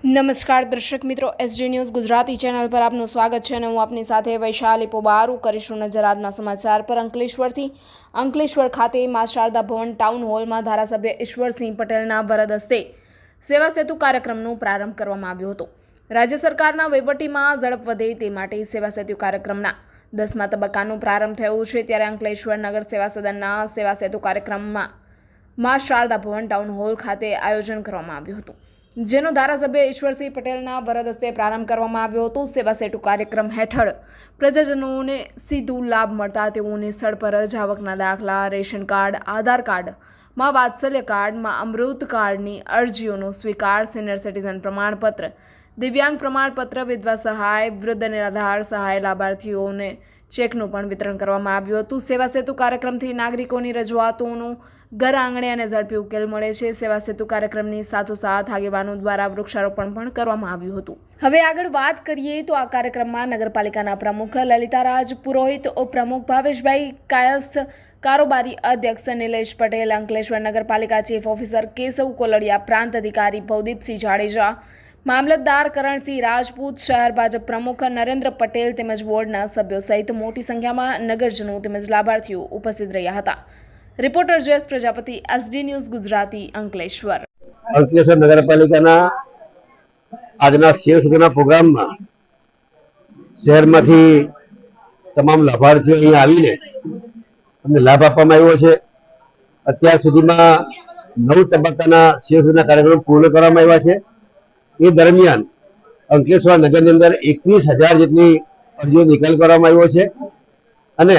નમસ્કાર દર્શક મિત્રો, એસડી ન્યૂઝ ગુજરાતી ચેનલ પર આપનું સ્વાગત છે અને હું આપની સાથે વૈશાલી પોબારું કરીશું નજર આજના સમાચાર પર। અંકલેશ્વર ખાતે મા શારદા ભવન ટાઉન હોલમાં ધારાસભ્ય ઈશ્વરસિંહ પટેલના વરદ હસ્તે સેવા સેતુ કાર્યક્રમનો પ્રારંભ કરવામાં આવ્યો હતો। રાજ્ય સરકારના વહીવટીમાં ઝડપ વધે તે માટે સેવા સેતુ કાર્યક્રમના 10મા તબક્કાનો પ્રારંભ થયો છે। ત્યારે અંકલેશ્વર નગર સેવા સદનના સેવા સેતુ કાર્યક્રમમાં મા શારદા ભવન ટાઉન હોલ ખાતે આયોજન કરવામાં આવ્યું હતું, જેનો ધારાસભ્ય ઈશ્વરસિંહ પટેલના વરદ હસ્તે પ્રારંભ કરવામાં આવ્યો હતો। સેવા સેતુ કાર્યક્રમ હેઠળ પ્રજાજનોને સીધું લાભ મળતા તેઓને સ્થળ પર જ આવકના દાખલા, રેશન કાર્ડ, આધાર કાર્ડ, માં વાત્સલ્ય કાર્ડ, માં અમૃત કાર્ડની અરજીઓનો સ્વીકાર, સિનિયર સિટીઝન પ્રમાણપત્ર, દિવ્યાંગ પ્રમાણપત્ર, વિધવા સહાય, વૃદ્ધ નિરાધાર સહાય લાભાર્થીઓને ચેકનું પણ વિતરણ કરવામાં આવ્યું હતું। સેવા સેતુ કાર્યક્રમથી નાગરિકોની રજૂઆતોનો ઘર આંગણે અને ઝડપી ઉકેલ મળે છે। સેવા સેતુ કાર્યક્રમની સાથોસાથ આગેવાનો દ્વારા વૃક્ષારોપણ પણ કરવામાં આવ્યું હતું। હવે આગળ વાત કરીએ તો આ કાર્યક્રમમાં નગરપાલિકાના પ્રમુખ લલિતારાજ પુરોહિત, ઉપપ્રમુખ ભાવેશભાઈ કાયસ્થ, કારોબારી અધ્યક્ષ નિલેશ પટેલ, અંકલેશ્વર નગરપાલિકા ચીફ ઓફિસર કેશવ કોલડિયા, પ્રાંત અધિકારી ભવદીપસિંહ જાડેજા, મામલતદાર કરણસિંહ રાજપૂત, શહેર ભાજપ પ્રમુખ નરેન્દ્ર પટેલ તેમજ વોર્ડના સભ્યો સહિત મોટી સંખ્યામાં નગરજનો તેમજ લાભાર્થીઓ ઉપસ્થિત રહ્યા હતા। Reporter Jayesh Prajapati, SD news Gujarati, Ankleshwar. Ankleshwar નગરપાલિકાના આજના સેવા સેતુના પ્રોગ્રામમાં શહેરમાંથી તમામ લાભાર્થીઓ અહીં આવીને અમને લાભ આપવામાં આવ્યો છે। અત્યાર સુધીમાં 9 તબક્કાના સેવા સેતુના કાર્યક્રમ પૂર્ણ કરવામાં આવ્યા છે। એ દરમિયાન અંકલેશ્વર નગરની અંદર 21,000 જેટલી અરજીઓ નિકાલ કરવામાં આવ્યો છે અને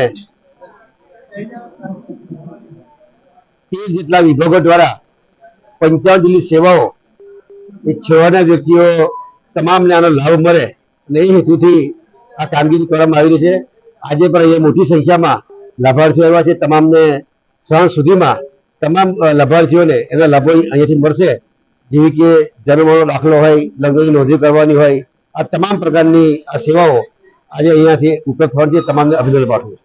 13 જેટલા વિભાગો દ્વારા 55 જેટલી સેવાઓ એ છેવાડાના વ્યક્તિઓ તમામને આનો લાભ મળે અને એ હેતુથી આ કામગીરી કરવામાં આવી રહી છે। આજે પણ અહીંયા મોટી સંખ્યામાં લાભાર્થીઓ આવ્યા છે। તમામને સાંજ સુધીમાં તમામ લાભાર્થીઓને એના લાભો અહીંયાથી મળશે, જેવી કે જન્મનો દાખલો હોય, લગ્નની નોંધણી કરવાની હોય, આ તમામ પ્રકારની આ સેવાઓ આજે અહીંયાથી ઉપલબ્ધ થવાની તમામને અભિનંદન પાઠવું।